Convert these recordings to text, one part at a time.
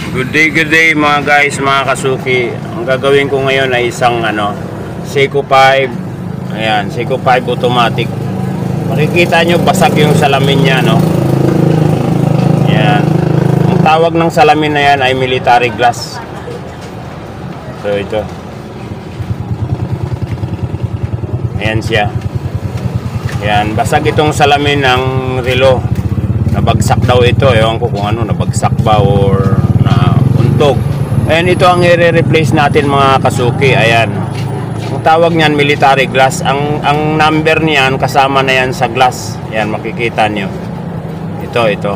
Good day mga guys, mga kasuki. Ang gagawin ko ngayon ay isang Seiko 5. Ayan, Seiko 5 automatic. Makikita nyo basag yung salamin niya, no? Ayan. Ang tawag ng salamin na yan ay military glass. So ito. Ayan siya. Ayan, basag itong salamin ng relo. Nabagsak daw ito. Ewan ko kung ano, nabagsak ba or nauntog. Ayan, ito ang i-replace natin mga kasuki. Ayan. Ang tawag niyan military glass. Ang number niyan kasama na yan sa glass. Ayan, makikita nyo. Ito.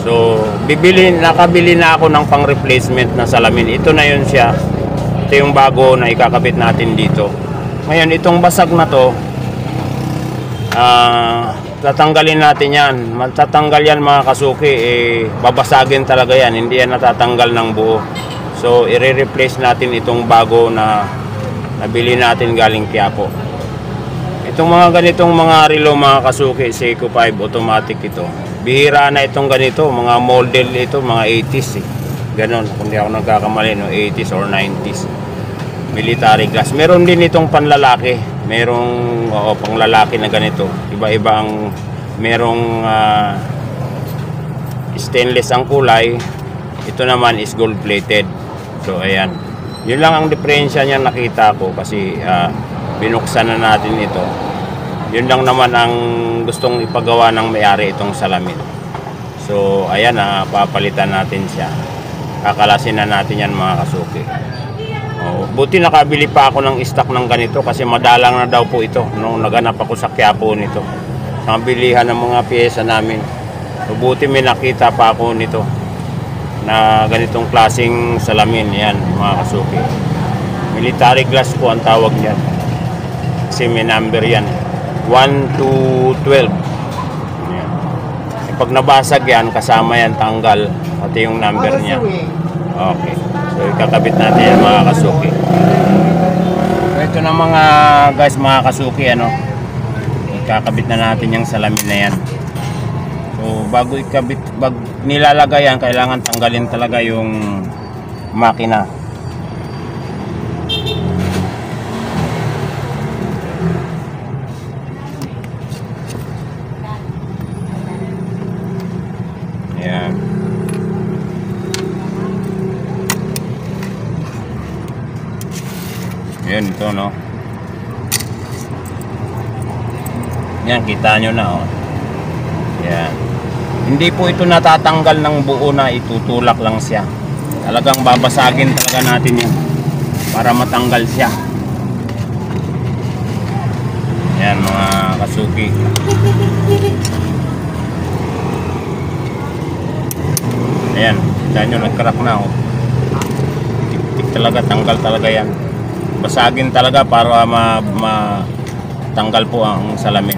So, nakabili na ako ng pang replacement na salamin. Ito na yun siya. Ito yung bago na ikakabit natin dito. Ngayon, itong basag na to, tatanggalin natin yan. Matatanggal yan mga kasuki, babasagin talaga yan, hindi yan natatanggal ng buo. So i-replace natin itong bago na nabili natin galing Quiapo. Itong mga ganitong mga relo mga kasuki, Seiko 5 automatic ito, bihira na itong ganito, mga model ito, mga 80s ganon, kung di ako nagkakamali, no? 80s or 90s military glass. Meron din itong panlalaki, merong panglalaki na ganito, iba-iba ang merong stainless ang kulay, ito naman is gold plated. So ayan, yun lang ang diferensya niya nakita ko kasi binuksan na natin ito. Yun lang naman ang gustong ipagawa ng may-ari itong salamin. So ayan, papalitan natin siya, kakalasin na natin yan mga kasuki. Buti nakabili pa ako ng stock ng ganito kasi madalang na daw po ito nung naganap ako sa Quiapo nito, sa bilihan ng mga piyesa namin. So, buti may nakita pa ako nito na ganitong klaseng salamin. Yan mga kasuki, military glass po ang tawag niyan kasi may number yan, 1 to 12. Yan. Pag nabasag yan, kasama yan, tanggal pati yung number niya. Okay, so ikakabit natin yan mga kasuki. So, ito na mga guys, mga kasuki, ikakabit na natin yung salamin na yan. So bago ikabit, nilalagay yan, kailangan tanggalin talaga yung makina. Ayan. Yan, ito no. Yan, kita nyo na Yan. Hindi po ito natatanggal ng buo, na itutulak lang siya. Talagang babasagin talaga natin yan para matanggal siya. Yan mga kasuki. Ayan, kita nyo, nagcrack na Tik-tik talaga, tanggal talaga yan. Basagin talaga para matanggal po ang salamin.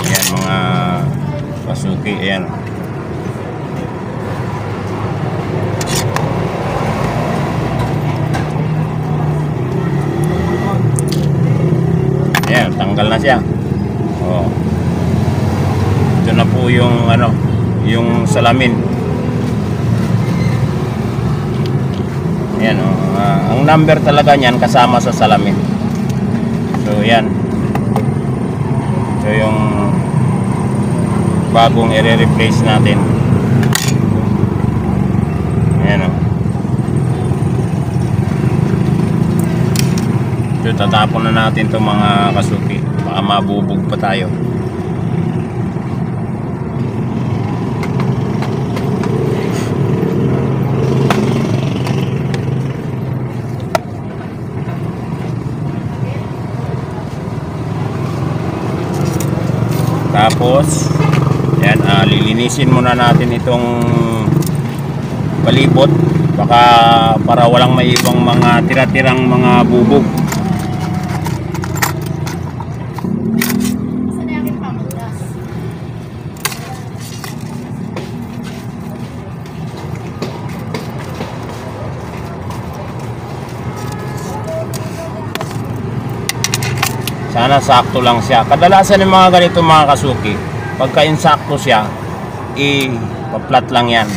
Ayan mga kasuki, ayan. Ayan, tanggal na siya. Ito na po yung yung salamin. Ayan, ang number talaga niyan kasama sa salamin. So yan, ito yung bagong i-replace natin. Ayan ito, tatapon na natin itong mga kasuki, baka mabubog pa tayo. Tapos yan, lilinisin muna natin itong palibot, baka para walang maiwang mga tira-tirang mga bubog. Sana sakto lang siya. Kadalasan ng mga ganito mga kasuki, pagka insakto siya, i-flat lang yan.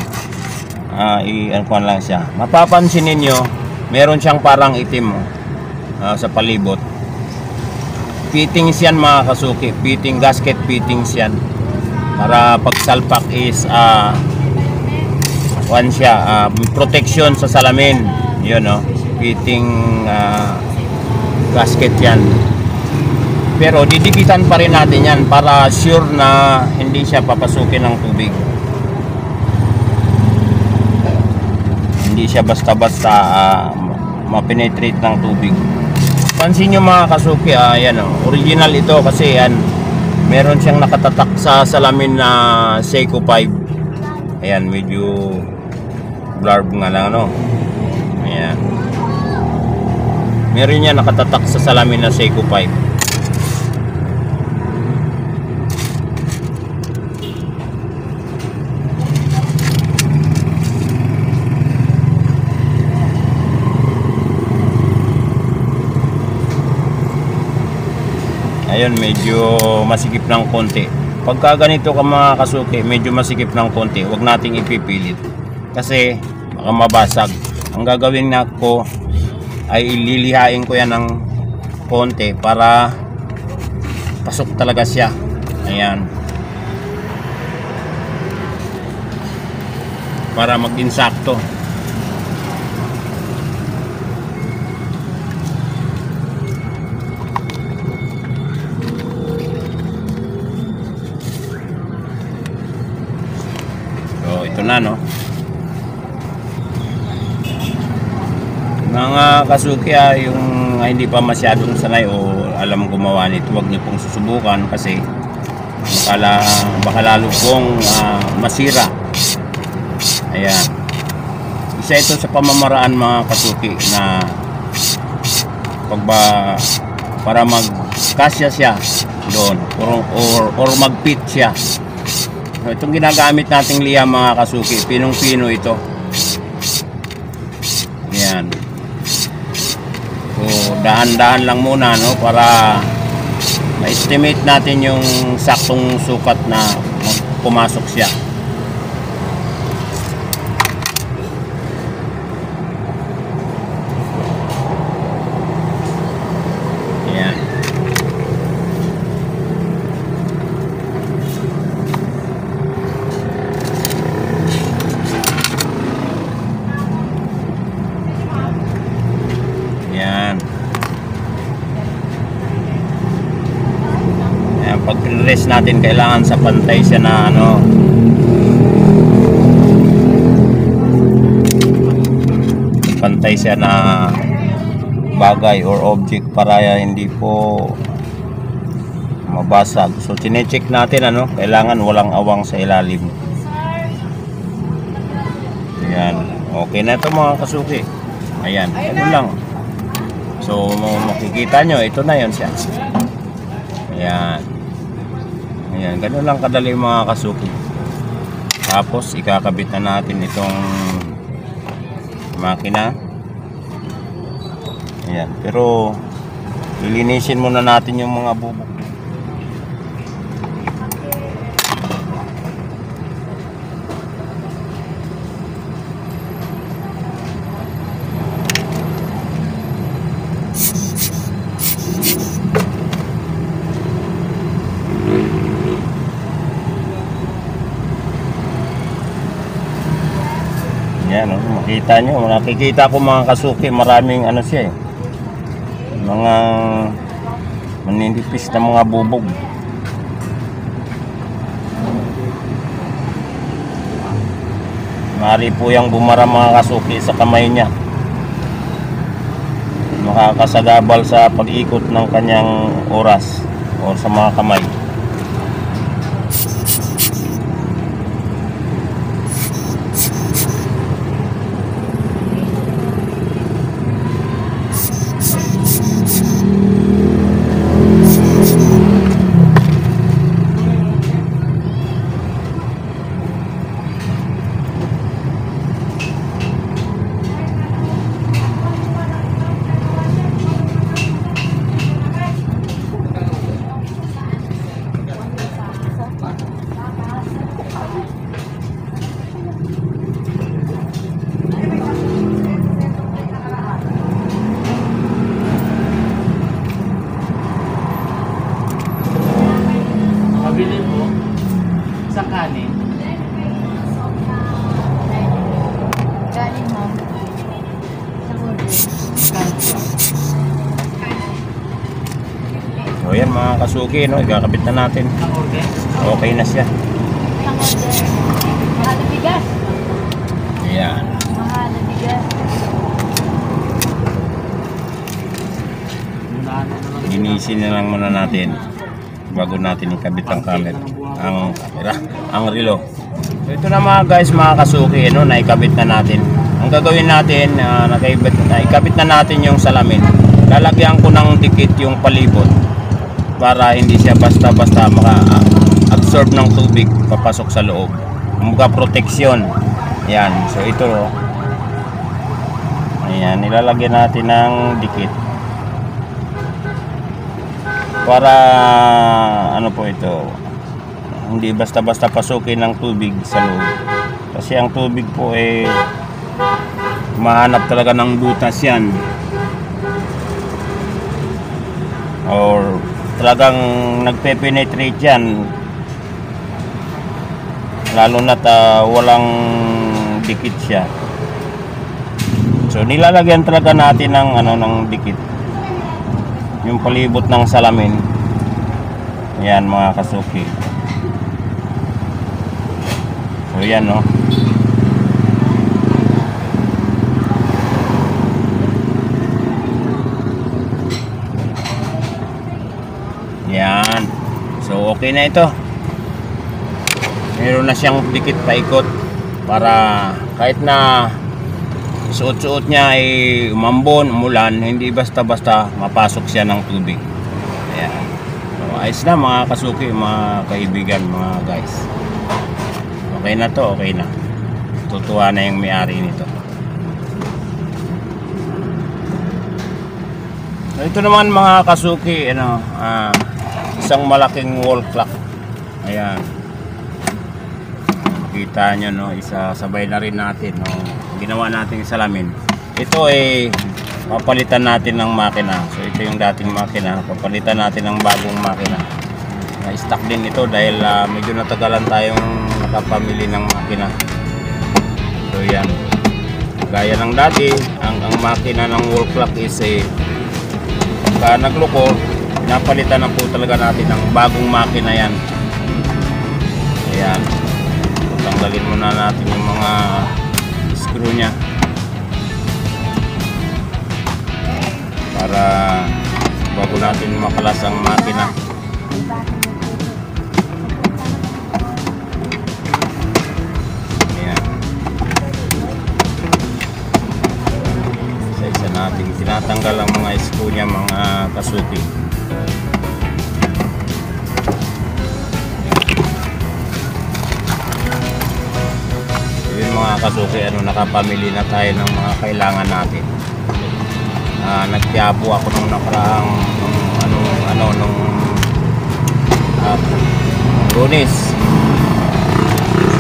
I-ano lang siya. Mapapansin ninyo, meron siyang parang itim sa palibot. Fittings yan mga kasuki, fitting, gasket fittings yan. Para pag salpak is protection sa salamin. Yun fitting gasket yan. Pero didikitan pa rin natin yan para sure na hindi siya papasukin ng tubig. Hindi siya basta-basta ma-penetrate ng tubig. Pansin nyo mga kasuki, original ito kasi yan, meron siyang nakatatak sa salamin na Seiko 5. Ayan, medyo blurb nga lang ayan, meron niya nakatatak sa salamin na Seiko 5. Ayun, medyo masikip ng konti. Pagka ganito ka mga kasuki, medyo masikip ng konti, huwag nating ipipilit kasi baka mabasag. Ang gagawin na ko ay ililihain ko yan ng konti para pasok talaga siya. Ayan, para maging sakto. Ito na mga kasuki, yung hindi pa masyadong sanay o alam gumawa nito, huwag niyo pong susubukan kasi baka lalo pong masira. Ayan, isa ito sa pamamaraan mga kasuki na para magkasya siya doon or mag-fit siya. Itong ginagamit nating liya mga kasuki, pinong-pino ito. Yan. So dahan-dahan lang muna para ma-estimate natin yung saktong sukat na pumasok siya. Yan. Pag rest natin, kailangan sa pantay siya na pantay siya na bagay or object para hindi po mabasag. So tine-check natin kailangan walang awang sa ilalim. Ayan, okay na ito mga kasuki. Ayan, ano lang. So makikita nyo, ito na yun siya. Ayan. Ayan, ganun lang kadali mga kasuki. Tapos ikakabit na natin itong makina. Ayan, pero lilinisin muna natin yung mga bubok. Yan, makita nyo, nakikita ko mga kasuki, maraming siya mga maninipis na mga bubog. Maaari po yung bumara mga kasuki sa kamay niya, makakasagabal sa pag-ikot ng kanyang oras o sa mga kamay. yan mga kasuki, no? Ikakabit na natin. Okay na siya. Mahal na bigas. Ayan. Mahal na bigas. Linisin na lang muna natin bago natin ikabit ang camera, ang relo. So ito na mga guys, mga kasuki, no, naikabit na natin. Ang gagawin natin, naikabit na natin yung salamin. Lalagyan ko ng dikit yung palibot para hindi siya basta-basta maka-absorb ng tubig papasok sa loob. Kumbaga proteksyon. Yan. So ito, ayan, nilalagyan natin ng dikit para ano po ito, hindi basta-basta pasukin ng tubig sa loob. Kasi ang tubig po mahanap talaga ng butas yan, or talagang nagpe-penetrate yan, lalo na't walang dikit siya. So nilalagyan talaga natin ng ng dikit yung palibot ng salamin. Yan mga kasuki. So yan, no. Yan. So okay na ito. Meron na siyang dikit paikot para kahit na suot-suot niya ay umambon, umulan, hindi basta-basta mapasok siya ng tubig. Ayan. So, ayos na mga kasuki, mga kaibigan, mga guys. Okay na to, okay na. Tutuwa na yung may-ari nito. So, ito naman mga kasuki, isang malaking wall clock. Ayan. Kita nyo, no, isasabay na rin natin, no, ginawa natin salamin. Ito papalitan natin ng makina. So ito yung dating makina, papalitan natin ng bagong makina. Na-stock din ito dahil medyo natagalan tayong nakapamili ng makina. So yan, gaya ng dati, ang makina ng wall clock is pagka nagloko, pinapalitan na po talaga natin ng bagong makina yan. Ayan, tanggalin muna natin yung mga screw nya para bago natin makalas ang makina. Ayan, isa-isa natin tinatanggal ang mga screw nya mga kasuki. Mga kasuki, nakapamili na tayo ng mga kailangan natin. Nagtiyapo ako nung nakaraang nung Lunes.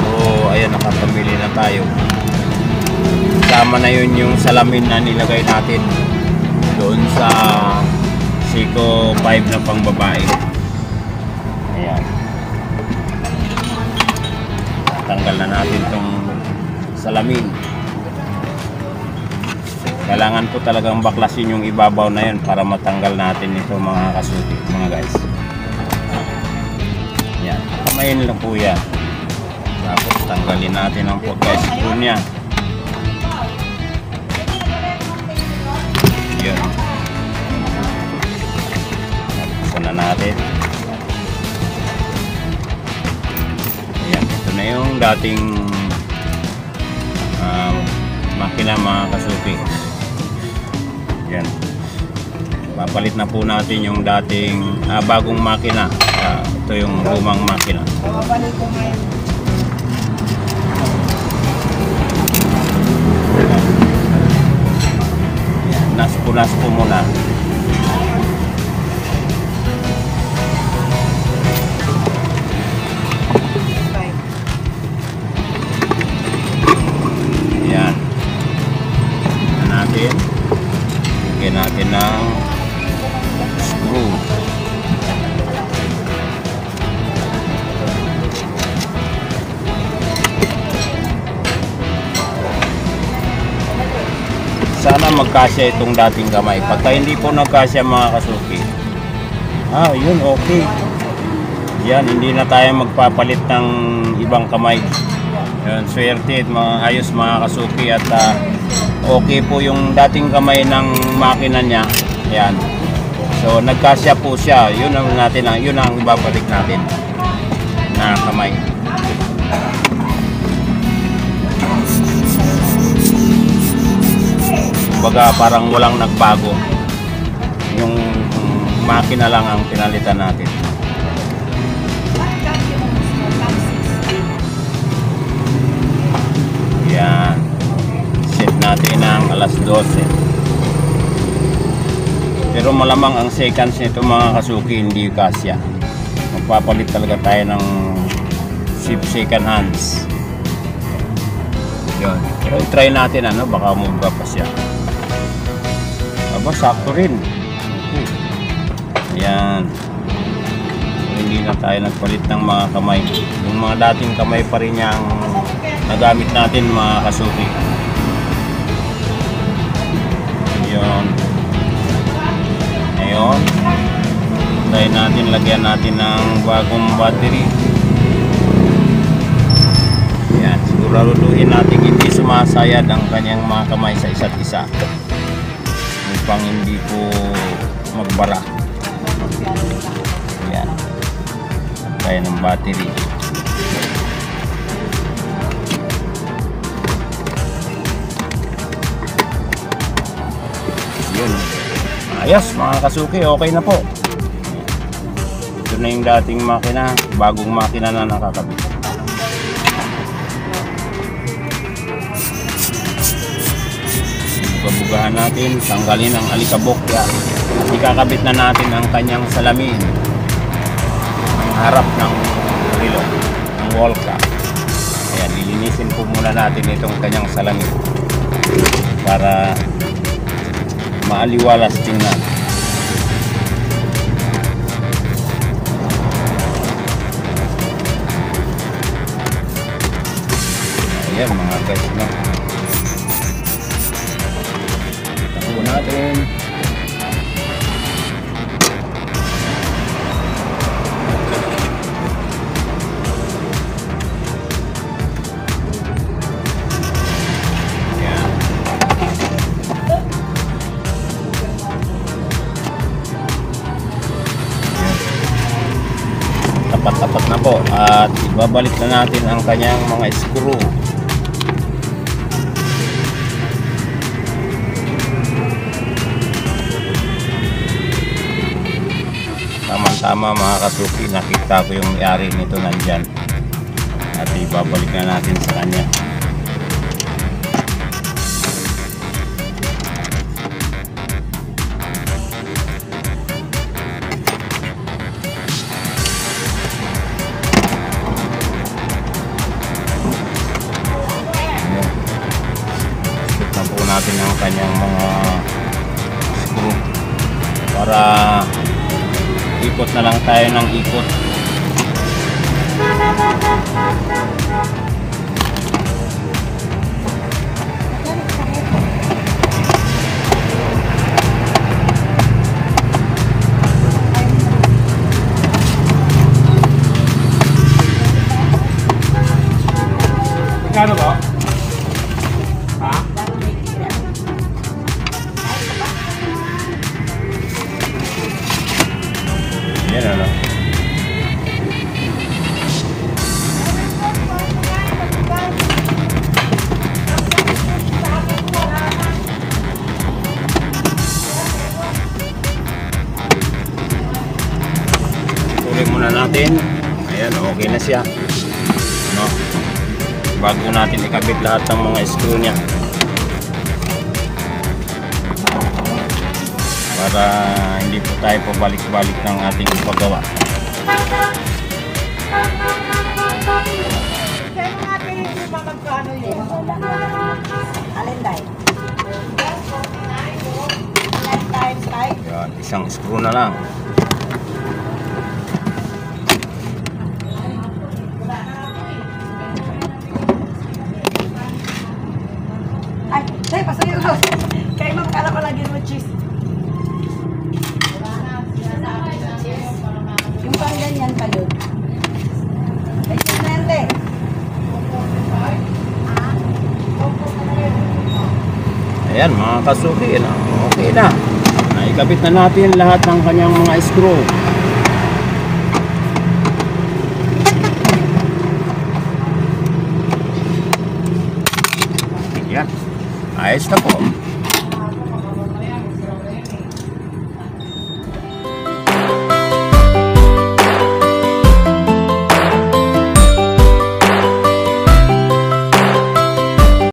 So ayan, nakapamili na tayo. Sama na yun yung salamin na nilagay natin doon sa Seiko 5 na pang babae. Ayan, tanggal na natin tong salamin. Kailangan po talagang baklasin yung ibabaw na yun para matanggal natin ito mga kasuki, mga guys. Yan, kamayin lang po yan. Tapos tanggalin natin ang pagka-screw nya. Yan, tapos na natin. Ayan, ito na yung dating makina mga kasuki. Yan, papalit na po natin yung dating bagong makina. Ito yung lumang makina. Naspo muna. Lagyan natin ng screw. Sana magkasya itong dating kamay. Pagka hindi po nagkasya mga kasuki, Yun, okay. Yan, hindi na tayo magpapalit ng ibang kamay. Yan, swerte at ayos mga kasuki at okay po yung dating kamay ng makina niya. Yan. So nagkasya po siya. Yun ang ibabalik natin na kamay. Baga parang walang nagbago. Yung makina lang ang pinalitan natin. Yan. Set natin ang alas 12. Pero malamang ang seconds nito mga kasuki hindi kasya. Magpapalit talaga tayo ng second hands. Yun. Pero try natin baka mumba pa siya. Sakto rin. Yan. Hindi na tayo nagpalit ng mga kamay. Yung mga dating kamay pa rin yung nagamit natin mga kasuki. Yun. Ngayon, try natin, lagyan natin ng bagong battery. Yan. Siguraduhin natin hindi sumasayad ang kanyang mga kamay sa isa't isa. Upang hindi po magbara. Yan. Kaya ng battery. Yun. Ayos mga kasuki, okay na po. Ito na yung dating makina, bagong makina na nakakabit. Bugahan natin, tanggalin ang alikabok yan. At ikakabit na natin ang kanyang salamin, ang harap ng relo, ng wall cap. Ayan, lilinisin po muna natin itong kanyang salamin para maaliwalas tingnan. Ayan mga guys, natin. Yan. Tapat-tapat na po at ibabalik na natin ang kanyang mga screw. Tama mga kasuki, nakita ko yung may-ari nito nandyan at ibabalik na natin sa kanya. Set na po natin ang kanyang mga screw para ikot na lang tayo ng ikot. Kano ba? Ha? Yan tuloy muna natin. Ayan, okay na siya. Bago natin ikabit lahat ng mga screw niya para hindi po tayo pabalik-balik ng ating paggawa. Yan, isang screw na lang. Pasuyo ko. Kayo magkala ko lagi mo cheese. Ayan mga kasuki, okay na. Naikabit na natin lahat ng kanyang mga screw. Ayan. Ayos na po.